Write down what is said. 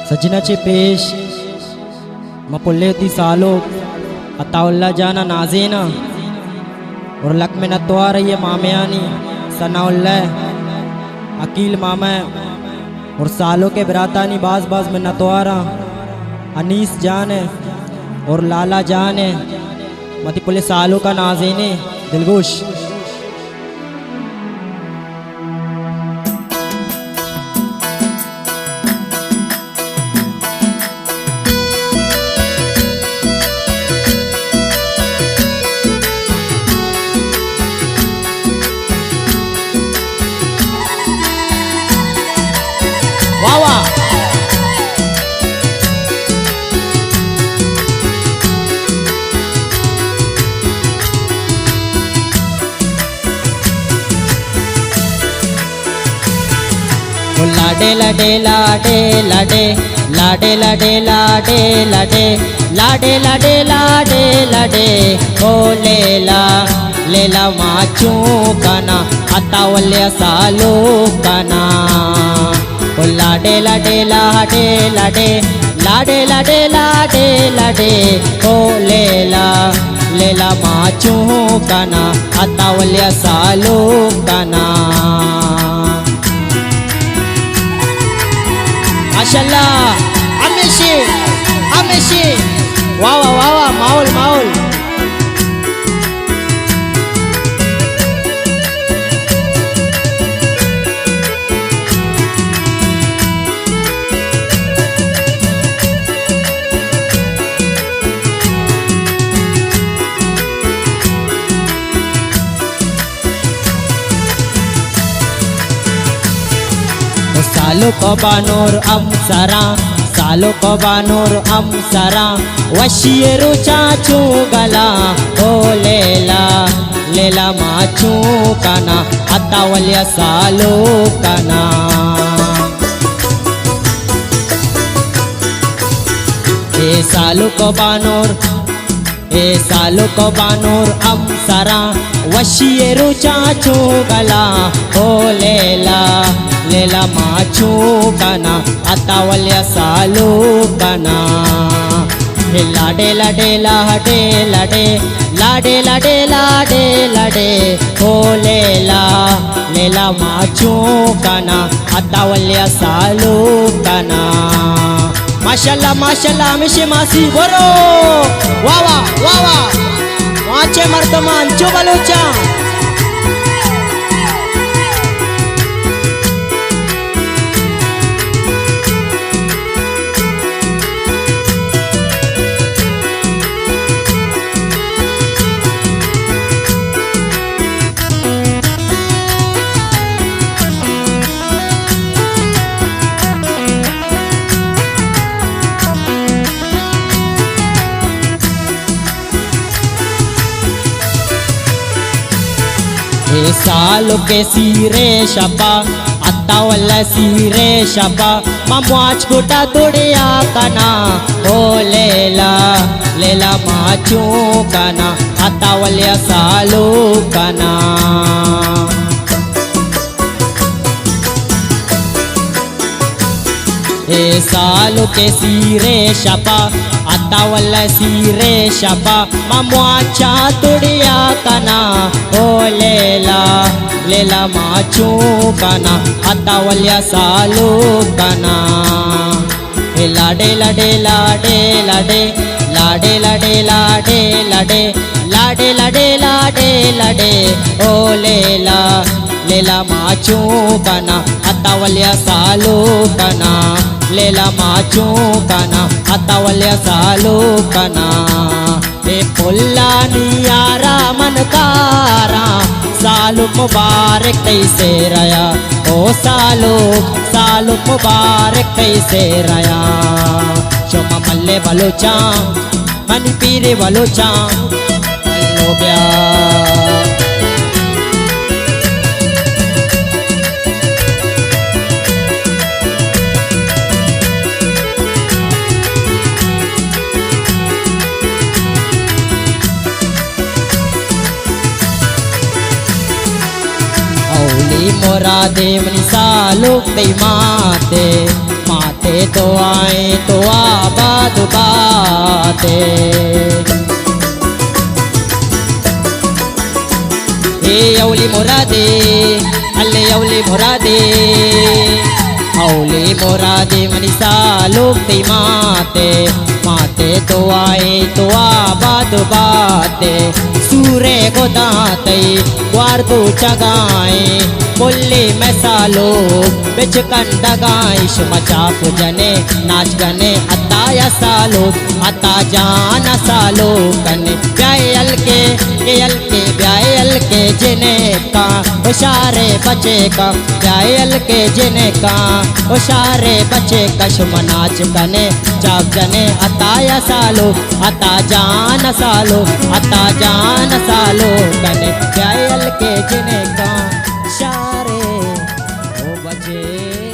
सजनाचे पेश मपुल्लेती सालो अताउल्ला जाना नाजीना और लक में नतवार ये मामयानी सनाउल्ला अकील मामा और सालों के बरातानी बाज बाज में नतवारा अनीस जान है और लाला जान है मती पुले सालों का नाजीने दिलगोश वावा लाडे लाडे लाडे लाडे लाडे लाडे लाडे लाडे लाडे लाडे लाडे लाडे ओ लेला लेला माचू काना अतावल्या सालो काना ओ लाडे लाडे लाडे लाडे लाडे लाडे लाडे लाडे ओ लेला लेला माचू काना अतावल्या सालो काना माशाल्लाह अमेशी अमेशी वावा वावा माहौल माहौल सालो को बानोर अमसरा सालो को बानोर अमसरा वशियरु चाचू गला ओ लेला लेला माचू काना अतावल्या सालो काना ए सालो को बानोर अमसरा वशियरु चाचू गला ओ लेला लेला माचू काना अतावल्या सालो काना हे लाडे लाडे लाडे लाडे लाडे लाडे लाडे लाडे ओ लेला लेला माचू काना अतावल्या सालो काना माशाल्लाह माशाल्लाह हमेशा मासी बरो वावा वावा वाचे मर्दमान चुबलूचा सालो के सीरे शपा अतावल्ला सीरे शपा मामुआच गुटा दुड़िया काना ओ लेला लेला माचू काना अतावल्या सालो काना ए सालो के सीरे शपा अतावल्ला सीरे शपा मामुआचा तुड़िया काना ओ लेला लेला माचू काना अतावल्या सालो काना हे लाडे लाडे लाडे लाडे लाडे लाडे लाडे लाडे लाडे लाडे लाडे लाडे ओ लेला लेला माचू काना अतावल्या सालो काना लेला माचू काना अतावल्या सालो काना ए पुल्ला नियारा मनकारा सालो मुबारक कैसे रया ओ सालो सालो मुबारक कैसे रया शोमा मल्ले बलोचा मनी पीरे बलोचा लोब्या मोरा देवनी सालोक तई माते माते तो आए तो आबाद बाते ए औली मुरादे अल्ले औली मुरादे औली मुरादे मनीषा लोग माते माते तो आए तो आबाद बाते सूरे गोदाते ग्वार को चगाए बोले मैं सालो बिच कंडा गाइश मचाप जने नाच गने अताया सालो अता जाना सालो कने ब्यायल के ब्यायल के जिने का उशारे बचे का ब्यायल के जिने का उशारे बचे कशम नाच कने चाप जने अताया सालो अता जाना सालो अता जाना सालो कने ब्यायल के जिने का शारे ओ बचे।